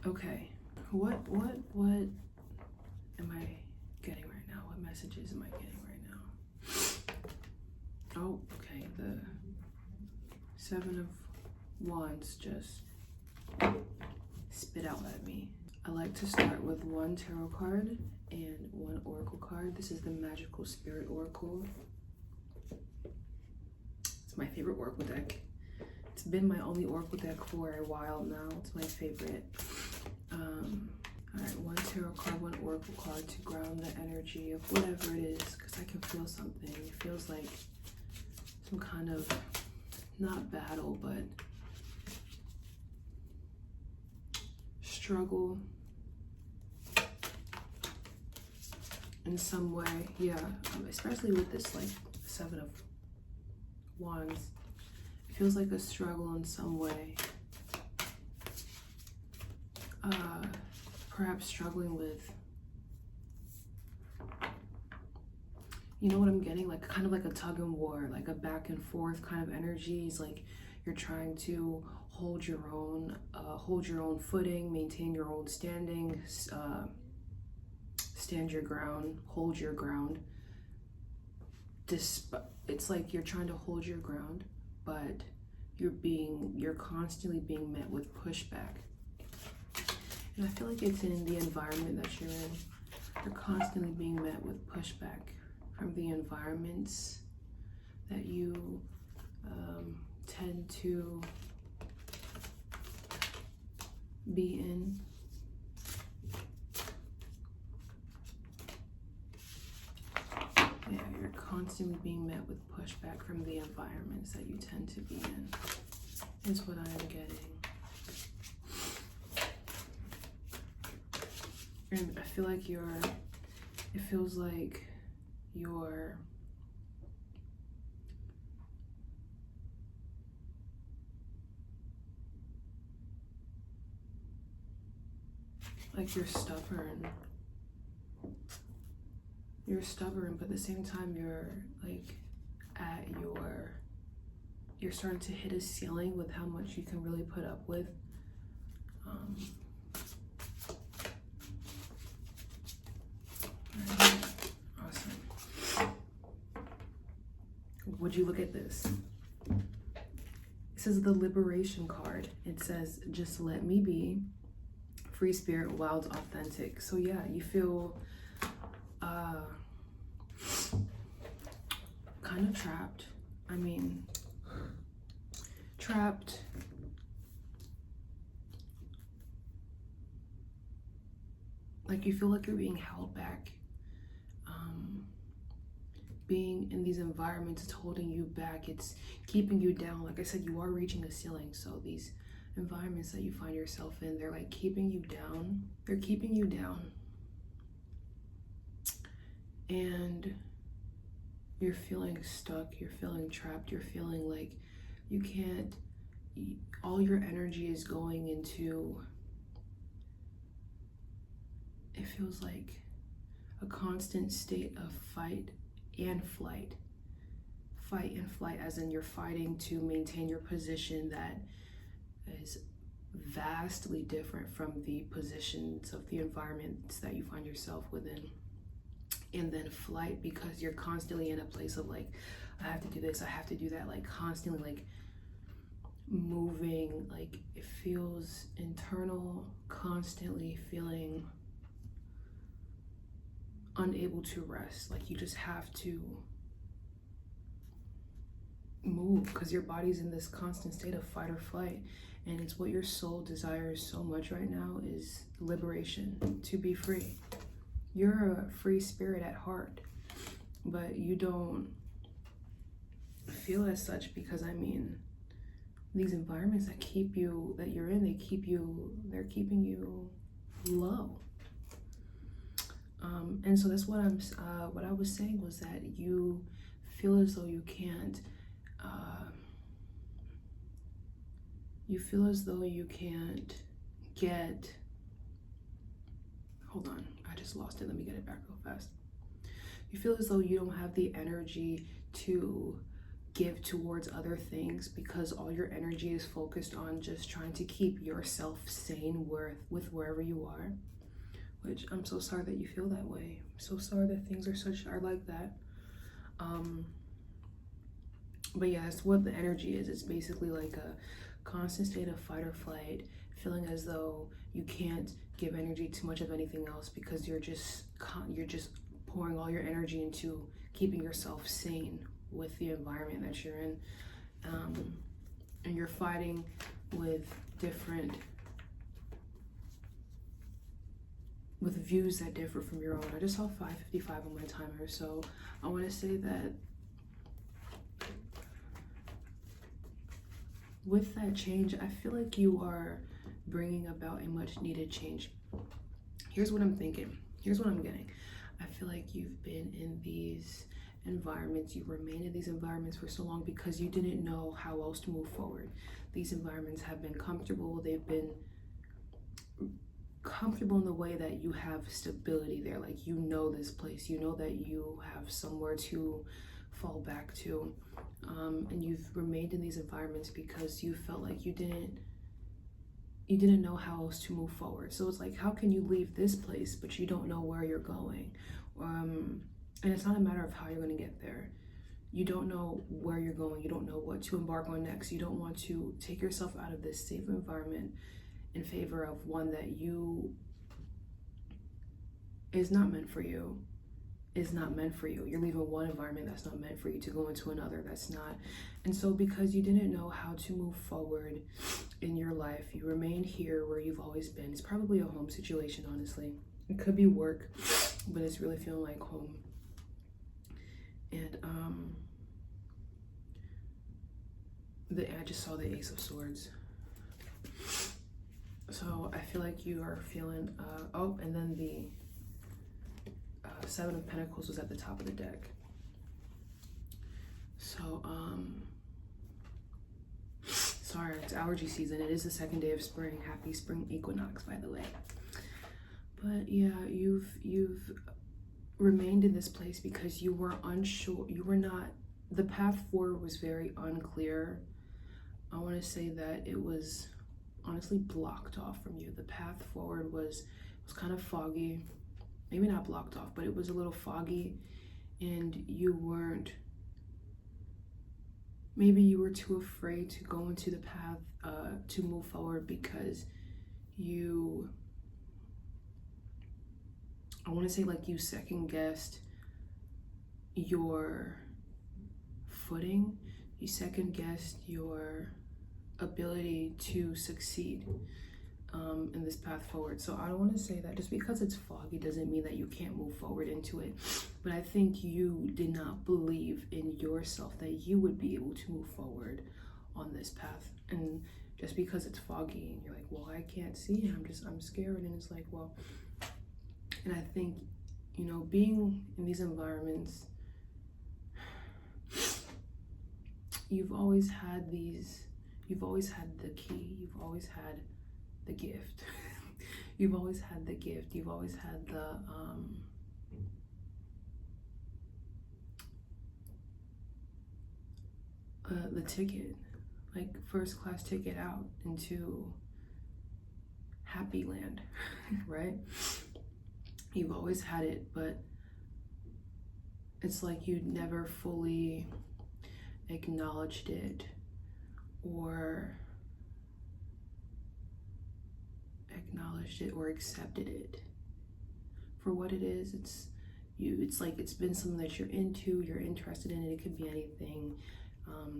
Okay, what am I getting right now? What messages am I getting right now? Oh, okay, the Seven of Wands just spit out at me. I like to start with one tarot card and one oracle card. This is the Magical Spirit Oracle. It's my favorite oracle deck. It's been my only oracle deck for a while now. It's my favorite. All right, one tarot card, one oracle card to ground the energy of whatever it is, because I can feel something. It feels like some kind of, not battle, but struggle in some way. Yeah, especially with this like Seven of Wands. It feels like a struggle in some way. Perhaps struggling with, you know what I'm getting? Like kind of like a tug and war, like a back and forth kind of energies. Like you're trying to hold your own footing, maintain your own standing, stand your ground, hold your ground. It's like you're trying to hold your ground, but you're constantly being met with pushback. And I feel like it's in the environment that you're in. You're constantly being met with pushback from the environments that you tend to be in. Yeah, you're constantly being met with pushback from the environments that you tend to be in, is what I am getting. And I feel like it feels like you're stubborn. You're stubborn, but at the same time you're like you're starting to hit a ceiling with how much you can really put up with. Awesome. Would you look at this? It says the Liberation card. It says, just let me be. Free spirit, wild, authentic. So yeah, you feel kind of trapped. I mean, trapped. Like you feel like you're being held back. Being in these environments, it's holding you back. It's keeping you down. Like I said, you are reaching a ceiling. So these environments that you find yourself in, they're like keeping you down. They're keeping you down. And you're feeling stuck. You're feeling trapped. You're feeling like you can't, all your energy is going into, it feels like a constant state of fight and flight. Fight and flight, as in you're fighting to maintain your position that is vastly different from the positions of the environments that you find yourself within. And then flight, because you're constantly in a place of like, I have to do this, I have to do that, like constantly like moving, like it feels internal, constantly feeling unable to rest. Like you just have to move because your body's in this constant state of fight or flight. And it's what your soul desires so much right now is liberation, to be free. You're a free spirit at heart, but you don't feel as such because, I mean, these environments that keep you, that you're in, they're keeping you low. And so that's what what I was saying was that you feel as though you can't, get, hold on, I just lost it. Let me get it back real fast. You feel as though you don't have the energy to give towards other things because all your energy is focused on just trying to keep yourself sane with wherever you are. Which I'm so sorry that you feel that way. I'm so sorry that things are like that. But yeah, that's what the energy is. It's basically like a constant state of fight or flight, feeling as though you can't give energy to much of anything else because you're just pouring all your energy into keeping yourself sane with the environment that you're in. And you're fighting with views that differ from your own. I just saw 5:55 on my timer, so I want to say that with that change, I feel like you are bringing about a much needed change. Here's what I'm thinking. Here's what I'm getting. I feel like you've been in these environments, you remained in these environments for so long because you didn't know how else to move forward. These environments have been comfortable. They've been comfortable in the way that you have stability there. Like, you know this place, you know that you have somewhere to fall back to. And you've remained in these environments because you felt like you didn't know how else to move forward. So it's like, how can you leave this place but you don't know where you're going? And it's not a matter of how you're going to get there. You don't know where you're going. You don't know what to embark on next. You don't want to take yourself out of this safe environment in favor of one that is not meant for you. You're leaving one environment that's not meant for you to go into another that's not. And so because you didn't know how to move forward in your life, you remained here where you've always been. It's probably a home situation, honestly. It could be work, but it's really feeling like home. And I just saw the Ace of Swords. So I feel like you are feeling and then the Seven of Pentacles was at the top of the deck. So sorry, it's allergy season. It is the second day of spring. Happy spring equinox, by the way. But yeah, you've remained in this place because you were unsure. The path forward was very unclear. I want to say that it was honestly blocked off from you. The path forward was kind of foggy. Maybe not blocked off, but it was a little foggy, and maybe you were too afraid to go into the path to move forward because I want to say like you second guessed your footing, you second guessed your ability to succeed in this path forward. So I don't want to say that just because it's foggy doesn't mean that you can't move forward into it, but I think you did not believe in yourself that you would be able to move forward on this path. And just because it's foggy and you're like, well, I can't see, I'm scared, and it's like, well, and I think, being in these environments, you've always had the key, you've always had the gift. You've always had the gift. You've always had the ticket, like first class ticket out into happy land, right? You've always had it, but it's like you never fully acknowledged it or accepted it for what it is. It's like it's been something that you're into, you're interested in, and it could be anything.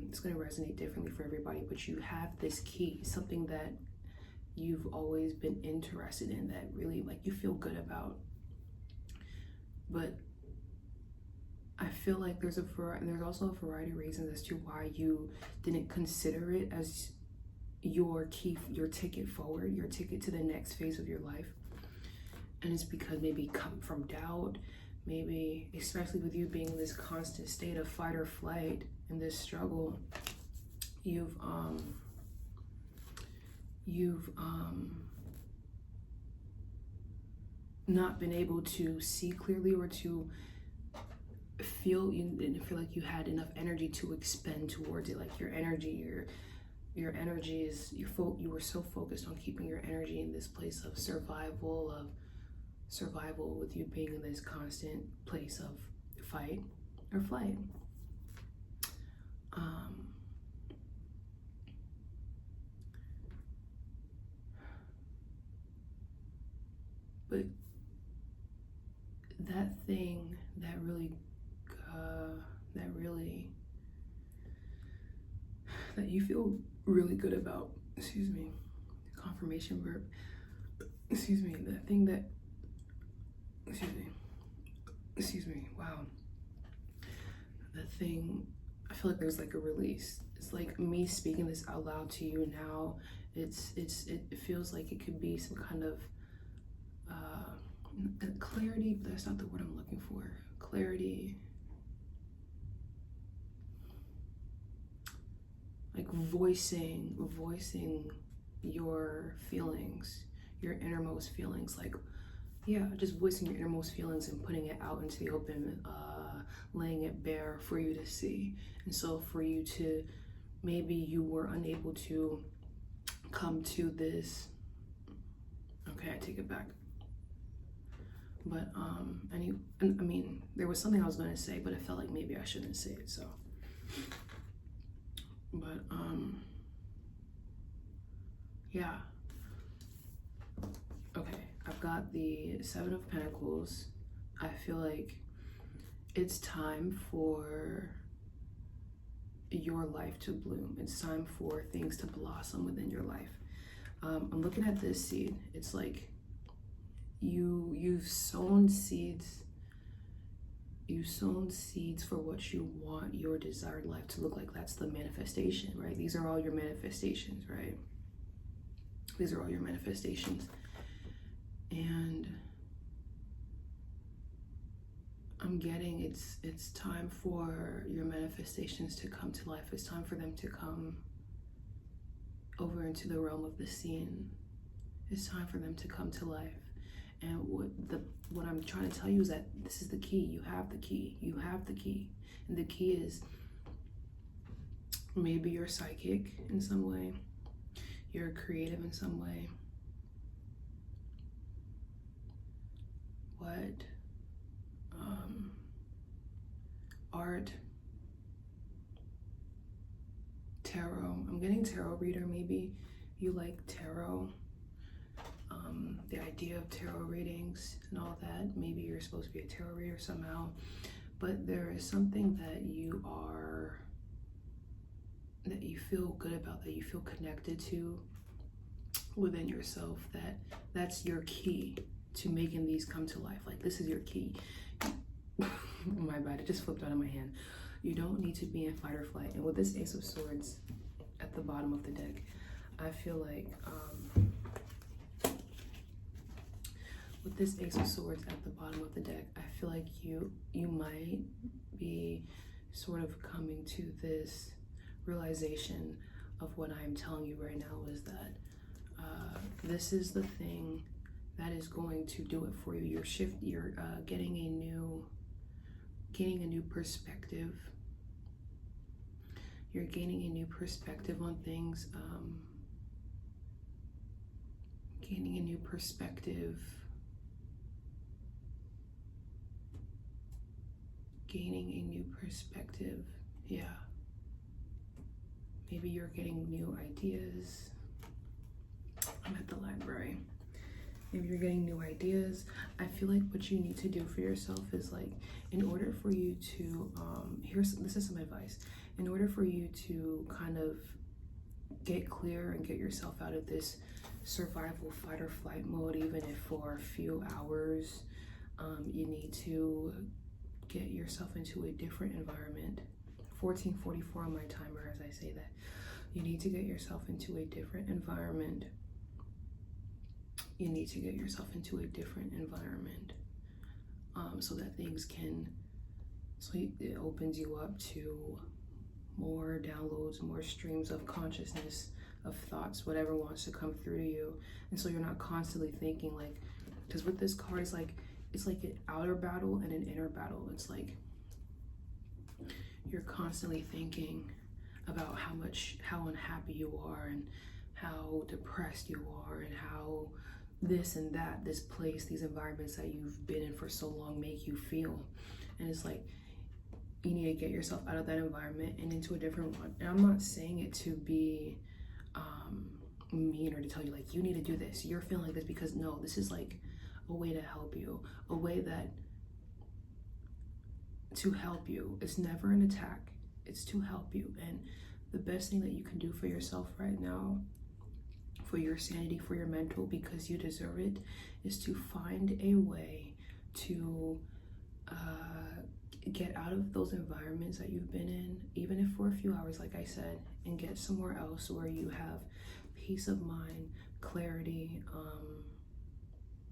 It's going to resonate differently for everybody, but you have this key, something that you've always been interested in, that really like you feel good about. But I feel like there's also a variety of reasons as to why you didn't consider it as your ticket forward, your ticket to the next phase of your life. And it's because maybe come from doubt, maybe especially with you being in this constant state of fight or flight and this struggle, you've not been able to see clearly or to didn't feel like you had enough energy to expend towards it. Like your energy is you were so focused on keeping your energy in this place of survival, with you being in this constant place of fight or flight. But that thing that really that you feel really good about, confirmation verb, that thing that, wow, that thing, I feel like there's like a release. It's like me speaking this out loud to you now. It feels like it could be some kind of clarity, but that's not the word I'm looking for. Clarity, like voicing your feelings, your innermost feelings, like, yeah, just voicing your innermost feelings and putting it out into the open, laying it bare for you to see. And so for you to, maybe you were unable to come to this, okay, I take it back. But I mean, there was something I was going to say, but it felt like maybe I shouldn't say it, so. But yeah. Okay, I've got the Seven of Pentacles. I feel like it's time for your life to bloom. It's time for things to blossom within your life. I'm looking at this seed. It's like you've sown seeds. You've sown seeds for what you want your desired life to look like. That's the manifestation, right? These are all your manifestations, right? These are all your manifestations. And I'm getting it's time for your manifestations to come to life. It's time for them to come over into the realm of the seen. It's time for them to come to life. And what I'm trying to tell you is that this is the key. You have the key. You have the key. And the key is, maybe you're psychic in some way. You're creative in some way. What? Art. Tarot. I'm getting tarot reader, maybe. You like tarot. The idea of tarot readings and all that. Maybe you're supposed to be a tarot reader somehow, but there is something that you feel good about, that you feel connected to within yourself, that's your key to making these come to life. Like, this is your key. My bad, it just flipped out of my hand. You don't need to be in fight or flight. And with this Ace of Swords at the bottom of the deck, I feel like with this Ace of Swords at the bottom of the deck, I feel like you might be sort of coming to this realization of what I'm telling you right now, is that this is the thing that is going to do it for you. You're getting a new perspective. You're gaining a new perspective on things. Gaining a new perspective. Gaining a new perspective. Yeah. Maybe you're getting new ideas. I'm at the library. Maybe you're getting new ideas. I feel like what you need to do for yourself is, like, in order for you to, this is some advice. In order for you to kind of get clear and get yourself out of this survival fight or flight mode, even if for a few hours, you need to get yourself into a different environment. 1444 on my timer as I say that. You need to get yourself into a different environment. You need to get yourself into a different environment, so that things can, so it opens you up to more downloads, more streams of consciousness, of thoughts, whatever wants to come through to you. And so you're not constantly thinking, because with this card, it's like an outer battle and an inner battle. It's like you're constantly thinking about how unhappy you are, and how depressed you are, and how this and that, this place, these environments that you've been in for so long make you feel. And it's like, you need to get yourself out of that environment and into a different one. And I'm not saying it to be mean, or to tell you like you need to do this, you're feeling like this, because no, this is like a way to help you, a way that to help you. It's never an attack, it's to help you. And the best thing that you can do for yourself right now, for your sanity, for your mental, because you deserve it, is to find a way to get out of those environments that you've been in, even if for a few hours, like I said, and get somewhere else where you have peace of mind, clarity,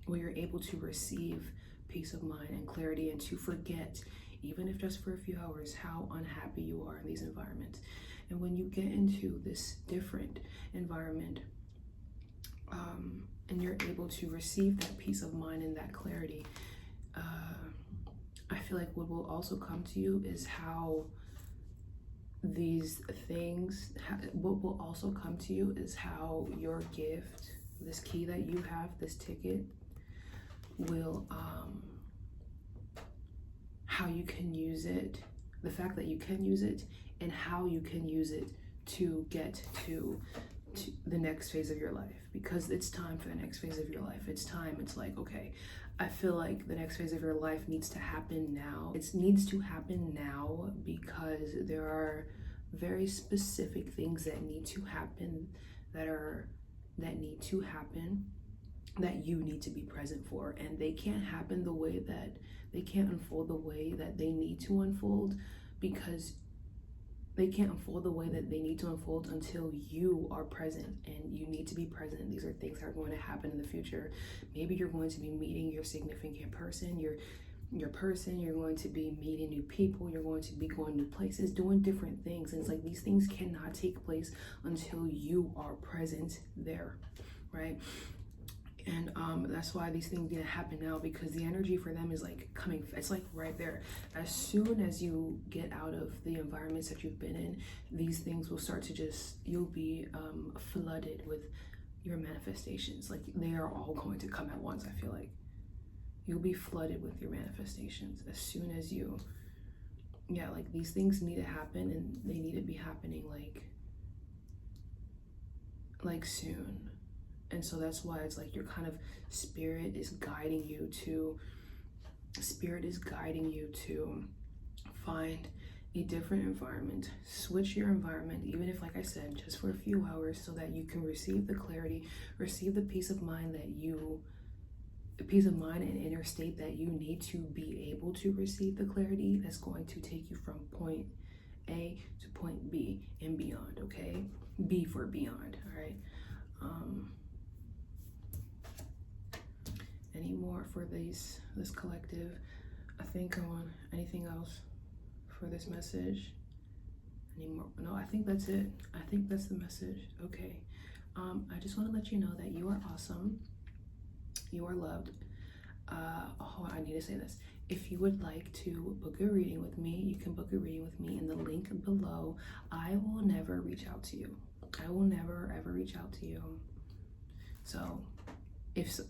where you're able to receive peace of mind and clarity, and to forget, even if just for a few hours, how unhappy you are in these environments. And when you get into this different environment, and you're able to receive that peace of mind and that clarity, I feel like what will also come to you is how these things, what will also come to you is how your gift, this key that you have, this ticket, will, how you can use it, the fact that you can use it, and how you can use it to get to the next phase of your life. Because it's time for the next phase of your life. It's time. It's like, okay, I feel like the next phase of your life needs to happen now. It needs to happen now because there are very specific things that need to happen, that need to happen, that you need to be present for. And they can't happen the way that, they can't unfold the way that they need to unfold, because they can't unfold the way that they need to unfold until you are present, and you need to be present. These are things that are going to happen in the future. Maybe you're going to be meeting your significant person, your person, you're going to be meeting new people, you're going to be going new places, doing different things. And it's like, these things cannot take place until you are present there, right? And that's why these things need to happen now, because the energy for them is like coming, it's like right there. As soon as you get out of the environments that you've been in, these things will start to just, you'll be flooded with your manifestations. Like, they are all going to come at once. I feel like you'll be flooded with your manifestations as soon as you, yeah, like these things need to happen, and they need to be happening like soon. And so that's why it's like your kind of spirit is guiding you to find a different environment, switch your environment, even if, like I said, just for a few hours, so that you can receive the clarity, receive the peace of mind and inner state that you need to be able to receive the clarity that's going to take you from point A to point B and beyond, okay? B for beyond, all right? Any more for this collective? I think I want anything else for this message? Any more? No, I think that's it. I think that's the message. Okay. I just want to let you know that you are awesome. You are loved. Oh, I need to say this. If you would like to book a reading with me, you can book a reading with me in the link below. I will never reach out to you. I will never ever reach out to you. So if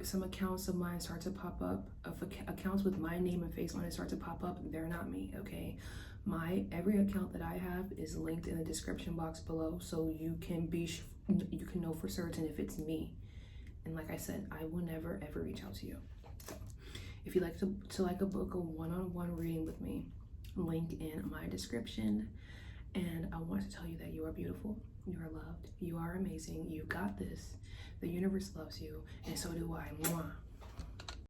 some accounts of mine start to pop up, if accounts with my name and face on it start to pop up, they're not me, okay? Every account that I have is linked in the description box below, so you can know for certain if it's me. And like I said, I will never ever reach out to you. So if you'd like to book a one-on-one reading with me, link in my description. And I want to tell you that you are beautiful, you are loved, you are amazing, you got this. The universe loves you, and so do I. Mwah.